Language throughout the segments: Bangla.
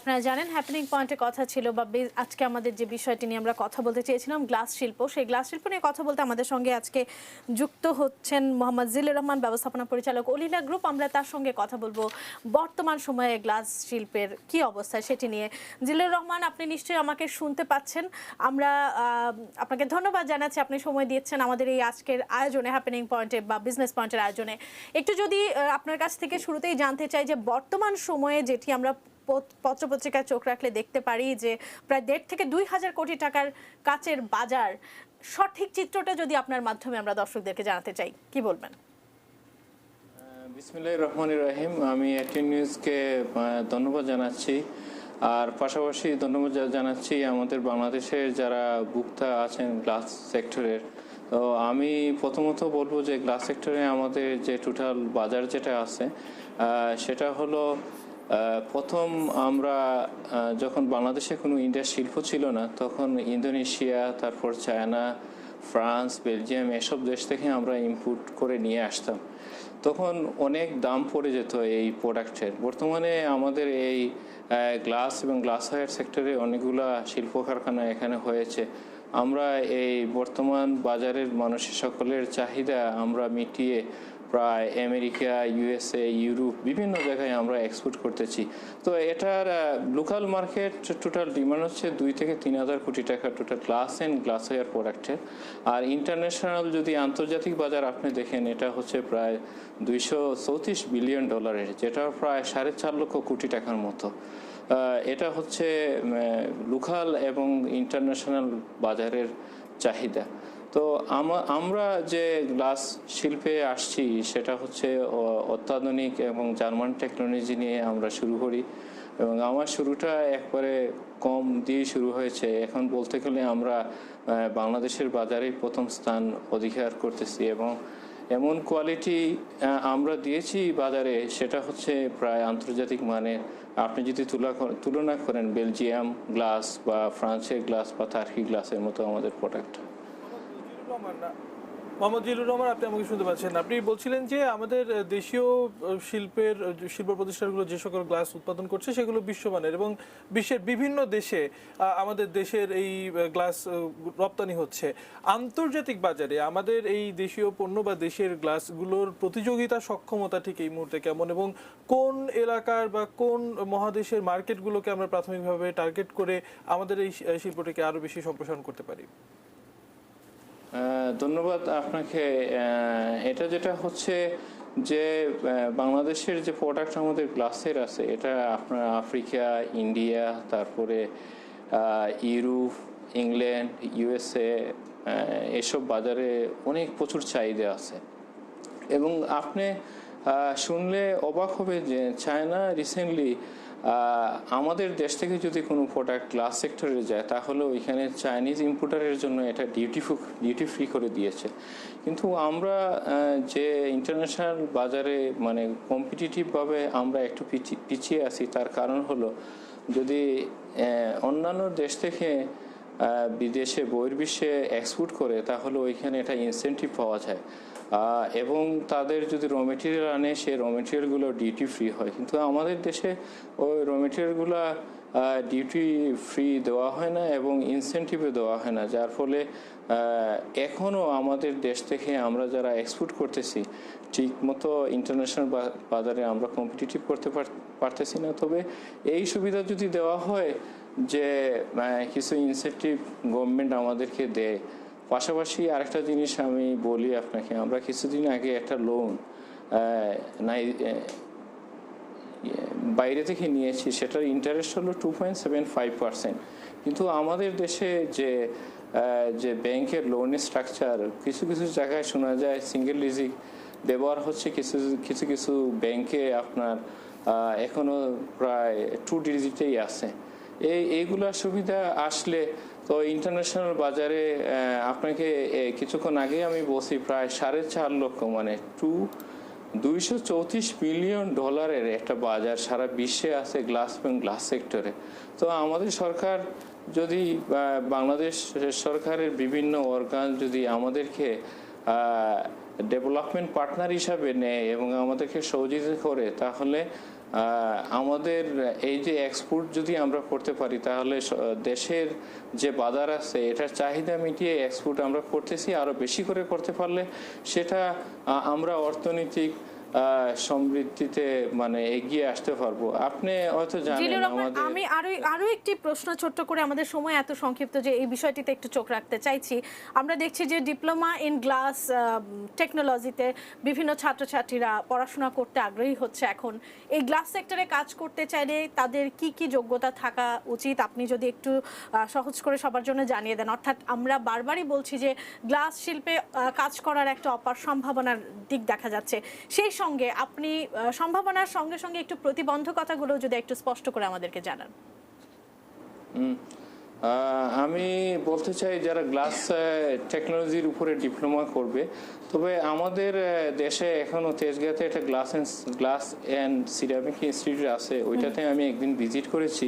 আপনারা জানেন হ্যাপেনিং পয়েন্টে কথা ছিল বা আজকে আমাদের যে বিষয়টি নিয়ে আমরা কথা বলতে চেয়েছিলাম গ্লাস শিল্প, সেই গ্লাস শিল্প নিয়ে কথা বলতে আমাদের সঙ্গে আজকে যুক্ত হচ্ছেন মোহাম্মদ জিল্লুর রহমান, ব্যবস্থাপনা পরিচালক অলিলা গ্রুপ। আমরা তার সঙ্গে কথা বলবো বর্তমান সময়ে গ্লাস শিল্পের কি অবস্থা সেটি নিয়ে। জিল্লুর রহমান, আপনি নিশ্চয়ই আমাকে শুনতে পাচ্ছেন। আমরা আপনাকে ধন্যবাদ জানাচ্ছি, আপনি সময় দিয়েছেন আমাদের এই আজকের আয়োজনে, হ্যাপেনিং পয়েন্টে বা বিজনেস পয়েন্টের আয়োজনে। একটু যদি আপনার কাছ থেকে শুরুতেই জানতে চাই যে বর্তমান সময়ে যেটি আমরা পত্রপত্রিকায় চোখ রাখলে দেখতে পারি যে প্রায় ১.৫ থেকে ২ হাজার কোটি টাকার কাচের বাজার, সঠিক চিত্রটা যদি আপনার মাধ্যমে আমরা দর্শকদেরকে জানাতে চাই, কি বলবেন? বিসমিল্লাহির রহমানির রহিম। আমি এটিএন নিউজকে ধন্যবাদ জানাচ্ছি, আর পাশাপাশি ধন্যবাদ জানাচ্ছি আমাদের বাংলাদেশের যারা ভোক্তা আছেন গ্লাস সেক্টরের। তো আমি প্রথমত বলবো যে গ্লাস সেক্টরে আমাদের যে টোটাল বাজার যেটা আছে সেটা হলো প্রথম আমরা যখন বাংলাদেশে কোনো ইন্ডাস্ট্রি শিল্প ছিল না, তখন ইন্দোনেশিয়া, তারপর চায়না, ফ্রান্স, বেলজিয়াম এসব দেশ থেকে আমরা ইম্পোর্ট করে নিয়ে আসতাম। তখন অনেক দাম পড়ে যেত এই প্রোডাক্টের। বর্তমানে আমাদের এই গ্লাস এবং গ্লাসওয়্যার সেক্টরে অনেকগুলা শিল্প কারখানা এখানে হয়েছে। আমরা এই বর্তমান বাজারের মানুষের সকলের চাহিদা আমরা মিটিয়ে প্রায় আমেরিকা, ইউএসএ, ইউরোপ বিভিন্ন জায়গায় আমরা এক্সপোর্ট করতেছি। তো এটার লোকাল মার্কেট টোটাল ডিমান্ড হচ্ছে ২ থেকে ৩ হাজার কোটি টাকা টোটাল গ্লাস অ্যান্ড গ্লাসওয়্যার প্রোডাক্টের। আর ইন্টারন্যাশনাল যদি আন্তর্জাতিক বাজার আপনি দেখেন, এটা হচ্ছে প্রায় $২৩৪ বিলিয়ন, যেটা প্রায় ৪.৫ লক্ষ কোটি টাকার মতো। এটা হচ্ছে লোকাল এবং ইন্টারন্যাশনাল বাজারের চাহিদা। তো আমরা যে গ্লাস শিল্পে আসছি সেটা হচ্ছে অত্যাধুনিক এবং জার্মান টেকনোলজি নিয়ে আমরা শুরু করি, এবং আমার শুরুটা একবারে কম দিয়ে শুরু হয়েছে। এখন বলতে গেলে আমরা বাংলাদেশের বাজারে প্রথম স্থান অধিকার করতেছি, এবং এমন কোয়ালিটি আমরা দিয়েছি বাজারে সেটা হচ্ছে প্রায় আন্তর্জাতিক মানের। আপনি যদি তুলনা করেন বেলজিয়াম গ্লাস বা ফ্রান্সের গ্লাস বা টার্কি গ্লাসের মতো আমাদের প্রোডাক্ট। মোহাম্মদ জিল্লুর রহমান, আপনি আমাকে শুনতে পাচ্ছেন? আপনি বলছিলেন যে আমাদের দেশীয় শিল্প প্রতিষ্ঠানগুলো যে সকল গ্লাস উৎপাদন করছে সেগুলো বিশ্বমানের, এবং বিশ্বের বিভিন্ন দেশে আমাদের দেশের এই গ্লাস রপ্তানি হচ্ছে। আন্তর্জাতিক বাজারে আমাদের এই দেশীয় পণ্য বা দেশের গ্লাসগুলোর প্রতিযোগিতা সক্ষমতা ঠিক এই মুহূর্তে কেমন, এবং কোন এলাকার বা কোন মহাদেশের মার্কেটগুলোকে আমরা প্রাথমিকভাবে টার্গেট করে আমাদের এই শিল্পটিকে আরও বেশি সম্প্রসারণ করতে পারি? ধন্যবাদ আপনাকে। এটা যেটা হচ্ছে যে বাংলাদেশের যে প্রোডাক্ট আমাদের গ্লাসের আছে, এটা আপনার আফ্রিকা, ইন্ডিয়া, তারপরে ইউরোপ, ইংল্যান্ড, ইউএসএ এসব বাজারে অনেক প্রচুর চাহিদা আছে। এবং আপনি শুনলে অবাক হবে যে চায়না রিসেন্টলি আমাদের দেশ থেকে যদি কোনো প্রোডাক্ট গ্লাস সেক্টরে যায়, তাহলে ওইখানে চাইনিজ ইম্পোর্টারের জন্য এটা ডিউটি ফ্রি করে দিয়েছে। কিন্তু আমরা যে ইন্টারন্যাশনাল বাজারে মানে কম্পিটিটিভভাবে আমরা একটু পিছিয়ে আছি, তার কারণ হলো যদি অন্যান্য দেশ থেকে বিদেশে বহির্বিশ্বে এক্সপোর্ট করে, তাহলে ওইখানে এটা ইনসেন্টিভ পাওয়া যায়, এবং তাদের যদি র মেটেরিয়াল আনে সেই র মেটেরিয়ালগুলো ডিউটি ফ্রি হয়। কিন্তু আমাদের দেশে ওই র মেটেরিয়ালগুলো ডিউটি ফ্রি দেওয়া হয় না এবং ইনসেন্টিভও দেওয়া হয় না, যার ফলে এখনও আমাদের দেশ থেকে আমরা যারা এক্সপোর্ট করতেছি ঠিক মতো ইন্টারন্যাশনাল বাজারে আমরা কম্পিটিটিভ করতে পারতেছি না। তবে এই সুবিধা যদি দেওয়া হয় যে কিছু ইনসেন্টিভ গভর্নমেন্ট আমাদেরকে দেয়, পাশাপাশি আরেকটা জিনিস আমি বলি আপনাকে, আমরা কিছুদিন আগে একটা লোন বাইরে থেকে নিয়েছি, সেটার ইন্টারেস্ট হলো 2.75%। কিন্তু আমাদের দেশে যে ব্যাংকের লোনের স্ট্রাকচার, কিছু কিছু জায়গায় শোনা যায় সিঙ্গেল ডিজিট ব্যবহার হচ্ছে, কিছু কিছু ব্যাংকে আপনার এখনো প্রায় 2 ডিজিটেই আছে। এইগুলোর সুবিধা আসলে তো ইন্টারন্যাশনাল বাজারে আপনাকে কিছুক্ষণ আগে আমি বলছি প্রায় 4.5 লক্ষ মানে $234 বিলিয়ন একটা বাজার সারা বিশ্বে আছে গ্লাস এবং গ্লাস সেক্টরে। তো আমাদের সরকার যদি বাংলাদেশ সরকারের বিভিন্ন অর্গান যদি আমাদেরকে ডেভেলপমেন্ট পার্টনার হিসাবে নেয় এবং আমাদেরকে সহযোগিতা করে, তাহলে আমাদের এই যে এক্সপোর্ট যদি আমরা করতে পারি তাহলে দেশের যে বাজার আছে এটার চাহিদা মিটিয়ে এক্সপোর্ট আমরা করতেছি, আরো বেশি করে করতে পারলে সেটা আমরা অর্থনৈতিক সমৃদ্ধিতে মানে এগিয়ে আসতে পারবো। আপনি হয়তো জানেন জিলুর রহমান, আমাদের আমি আরো একটি প্রশ্ন ছোট্ট করে, আমাদের সময় এত সংক্ষিপ্ত যে এই বিষয়টিতে একটু চোখ রাখতে চাইছি। আমরা দেখছি যে ডিপ্লোমা ইন গ্লাস টেকনোলজিতে বিভিন্ন ছাত্রছাত্রীরা পড়াশোনা করতে আগ্রহী হচ্ছে এখন। এই গ্লাস সেক্টরে কাজ করতে চাইলে তাদের কি কি যোগ্যতা থাকা উচিত, আপনি যদি একটু সহজ করে সবার জন্য জানিয়ে দেন। অর্থাৎ আমরা বারবারই বলছি যে গ্লাস শিল্পে কাজ করার একটা অপার সম্ভাবনার দিক দেখা যাচ্ছে, সেই সঙ্গে আপনি সম্ভাবনার সঙ্গে সঙ্গে একটু প্রতিবন্ধকতাগুলো যদি একটু স্পষ্ট করে আমাদেরকে জানান। আমি বলতে চাই যারা গ্লাস টেকনোলজির উপরে ডিপ্লোমা করবে, তবে আমাদের দেশে এখনো তেজগাঁতে একটা গ্লাস অ্যান্ড সিরামিক ইনস্টিটিউট আছে, ওইটাতে আমি একদিন ভিজিট করেছি।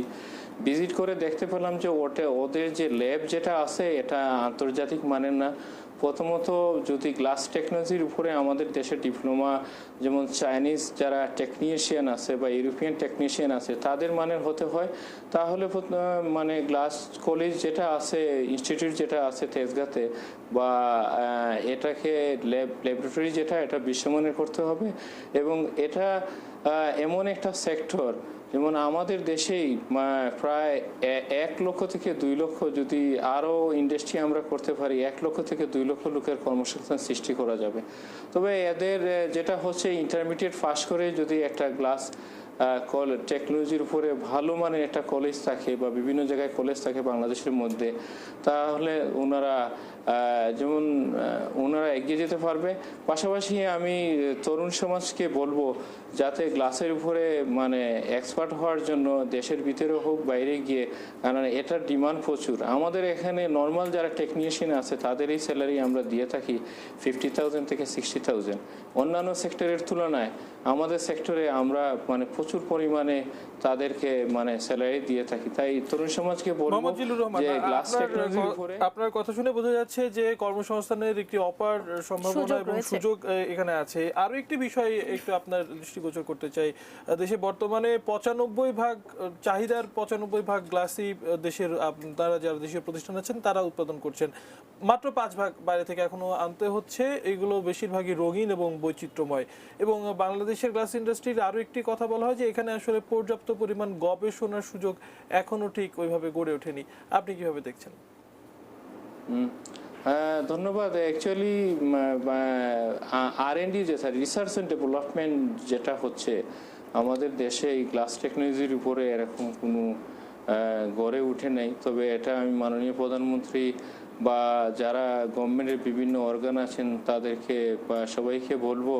ভিজিট করে দেখতে পেলাম যে ওদের যে ল্যাব যেটা আছে এটা আন্তর্জাতিক মানের না। প্রথমত যদি গ্লাস টেকনোলজির উপরে আমাদের দেশে ডিপ্লোমা, যেমন চাইনিজ যারা টেকনিশিয়ান আছে বা ইউরোপিয়ান টেকনিশিয়ান আছে তাদের মানের হতে হয়, তাহলে মানে গ্লাস কলেজ যেটা আছে, ইনস্টিটিউট যেটা আছে তেজগাঁতে বা এটাকে ল্যাবরেটরি যেটা, এটা বিশ্বমানের করতে হবে। এবং এটা এমন একটা সেক্টর, যেমন আমাদের দেশেই প্রায় 1 লক্ষ থেকে 2 লক্ষ, যদি আরো ইন্ডাস্ট্রি আমরা করতে পারি 1 লক্ষ থেকে 2 লক্ষ লোকের কর্মসংস্থান সৃষ্টি করা যাবে। তবে এদের যেটা হচ্ছে ইন্টারমিডিয়েট পাস করে যদি একটা গ্লাস টেকনোলজির উপরে ভালো মানের একটা কলেজ থাকে বা বিভিন্ন জায়গায় কলেজ থাকে বাংলাদেশের মধ্যে, তাহলে ওনারা এগিয়ে যেতে পারবে। পাশাপাশি আমি তরুণ সমাজকে বলবো যাতে গ্লাসের উপরে মানে এক্সপার্ট হওয়ার জন্য দেশের ভিতরে হোক বাইরে গিয়ে, কারণ এটার ডিমান্ড প্রচুর। আমাদের এখানে নর্মাল যারা টেকনিশিয়ান আছে তাদেরই স্যালারি আমরা দিয়ে থাকি 50,000 থেকে 60,000। অন্যান্য সেক্টরের তুলনায় আমাদের সেক্টরে আমরা মানে প্রচুর পরিমাণে তাদেরকে মানে স্যালারি দিয়ে থাকি। তাই তরুণ সমাজকে বলবো যে গ্লাস টেকনোলজির উপরে। আপনার কথা শুনে বোঝা যাচ্ছে যে কর্মসংস্থানের একটি অপার সম্ভাবনা এবং সুযোগ এখানে আছে। আরো একটি বিষয় একটু আপনার দৃষ্টিগোচর করতে চাই, দেশে বর্তমানে 95% চাহিদার 95% গ্লাসই দেশের তারা যারা দেশীয় প্রতিষ্ঠান আছেন তারা উৎপাদন করছেন, মাত্র 5% বাইরে থেকে এখনো আনতে হচ্ছে। এগুলো বেশিরভাগই রঙিন এবং বৈচিত্র্যময়। এবং বাংলাদেশের গ্লাস ইন্ডাস্ট্রির আরো একটি কথা বলা হয় যে এখানে আসলে পর্যাপ্ত পরিমাণ গবেষণার সুযোগ এখনো ঠিক ওইভাবে গড়ে ওঠেনি। আপনি কিভাবে দেখছেন? ধন্যবাদ। অ্যাকচুয়ালি R&D যেটা রিসার্চ অ্যান্ড ডেভেলপমেন্ট যেটা হচ্ছে আমাদের দেশে এই গ্লাস টেকনোলজির উপরে এরকম কোনো গড়ে উঠে নাই। তবে এটা আমি মাননীয় প্রধানমন্ত্রী বা যারা গভর্নমেন্টের বিভিন্ন অর্গান আছেন তাদেরকে বা সবাইকে বলবো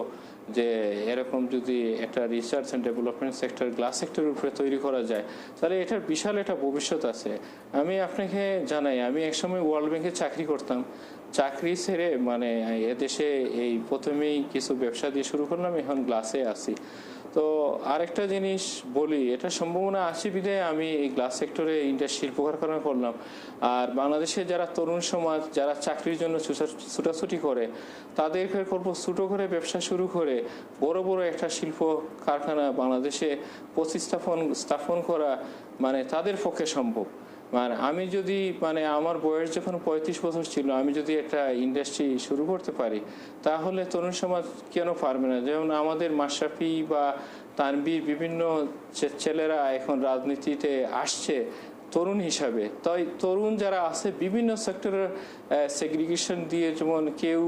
যে এরকম যদি একটা research and development sector glass সেক্টরের উপরে তৈরি করা যায় তাহলে এটার বিশাল একটা ভবিষ্যৎ আছে। আমি আপনাকে জানাই, আমি একসময় ওয়ার্ল্ড ব্যাংকে চাকরি করতাম। চাকরি ছেড়ে মানে এদেশে এই প্রথমেই কিছু ব্যবসা দিয়ে শুরু করলাম, এখন গ্লাসে আছি। তো আরেকটা জিনিস বলি, এটা সম্ভাবনা আছে বিধায় আমি এই গ্লাস সেক্টরে শিল্প কারখানা করলাম। আর বাংলাদেশে যারা তরুণ সমাজ যারা চাকরির জন্য ছুটাছুটি করে তাদেরকে করবো ছোটো করে ব্যবসা শুরু করে বড় বড় একটা শিল্প কারখানা বাংলাদেশে স্থাপন করা মানে তাদের পক্ষে সম্ভব। মানে আমি যদি মানে আমার বয়স যখন 35 বছর ছিল, আমি যদি একটা ইন্ডাস্ট্রি শুরু করতে পারি তাহলে তরুণ সমাজ কেন পারবে না? যেমন আমাদের মাশরাফি বা তানভীর বিভিন্ন ছেলেরা এখন রাজনীতিতে আসছে তরুণ হিসাবে। তাই তরুণ যারা আছে বিভিন্ন সেক্টরের সেগ্রিগেশন দিয়ে, যেমন কেউ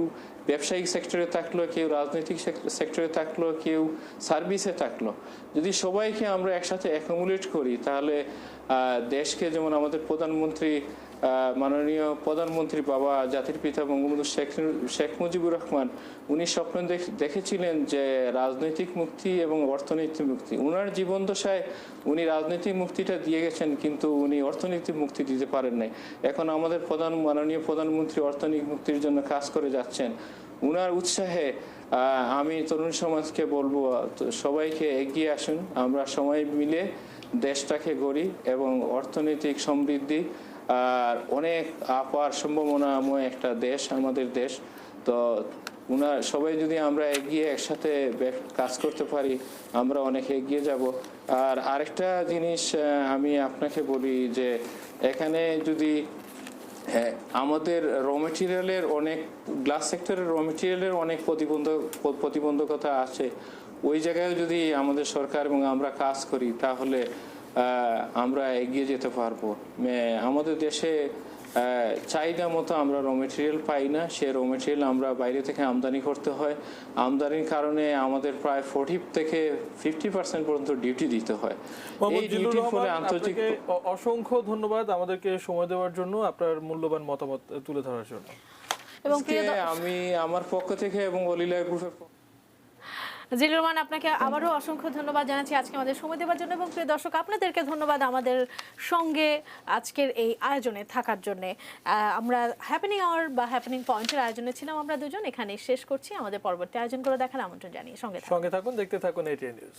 ব্যবসায়িক সেক্টরে থাকলো, কেউ রাজনৈতিক সেক্টরে থাকলো, কেউ সার্ভিসে থাকলো, যদি সবাইকে আমরা একসাথে অ্যাকোমোডেট করি তাহলে দেশকে, যেমন আমাদের প্রধানমন্ত্রী মাননীয় প্রধানমন্ত্রী বাবা জাতির পিতা বঙ্গবন্ধু শেখ মুজিবুর রহমান, উনি স্বপ্ন দেখেছিলেন যে রাজনৈতিক মুক্তি এবং অর্থনৈতিক মুক্তি। উনার জীবন দশায় উনি রাজনৈতিক মুক্তিটা দিয়ে গেছেন কিন্তু উনি অর্থনৈতিক মুক্তি দিতে পারেন নাই। এখন আমাদের মাননীয় প্রধানমন্ত্রী অর্থনৈতিক মুক্তির জন্য কাজ করে যাচ্ছেন। উনার উৎসাহে আমি তরুণ সমাজকে বলবো সবাইকে এগিয়ে আসুন, আমরা সবাই মিলে দেশটাকে গড়ি এবং অর্থনৈতিক সমৃদ্ধি আর অনেক আপার সম্ভাবনাময় একটা দেশ আমাদের দেশ। তো সবাই যদি আমরা এগিয়ে একসাথে কাজ করতে পারি, আমরা অনেক এগিয়ে যাব। আর আরেকটা জিনিস আমি আপনাকে বলি যে এখানে যদি আমাদের র মেটেরিয়ালের অনেক, গ্লাস সেক্টরের র মেটেরিয়ালের অনেক প্রতিবন্ধকতা আছে, ওই জায়গায় যদি আমাদের সরকার এবং আমরা কাজ করি তাহলে আমরা এগিয়ে যেতে পারবো। আমাদের দেশে চাহিদা মতো আমরা র মেটেরিয়াল পাই না, সে র মেটেরিয়াল আমরা বাইরে থেকে আমদানি করতে হয়। আমদানির কারণে আমাদের প্রায় 40 থেকে 50% পর্যন্ত ডিউটি দিতে হয়। এই ডিউটির ফলে আন্তর্জাতিক, অসংখ্য ধন্যবাদ আমাদেরকে সময় দেওয়ার জন্য, আপনার মূল্যবান মতামত তুলে ধরার জন্য। এবং আমি আমার পক্ষ থেকে এবং অলিলা গ্রুপের জিলুর রহমান, আপনাকে আবারও অসংখ্য ধন্যবাদ জানাচ্ছি আজকে আমাদের সময় দেওয়ার জন্য। এবং প্রিয় দর্শক, আপনাদেরকে ধন্যবাদ আমাদের সঙ্গে আজকের এই আয়োজনে থাকার জন্য। আমরা হ্যাপেনিং আওয়ার বা হ্যাপেনিং পয়েন্টের আয়োজনে ছিলাম আমরা দুজন। এখানে শেষ করছি। আমাদের পরবর্তী আয়োজনগুলো দেখার আমন্ত্রণ জানিয়ে সঙ্গে থাকুন, দেখতে থাকুন ATN নিউজ।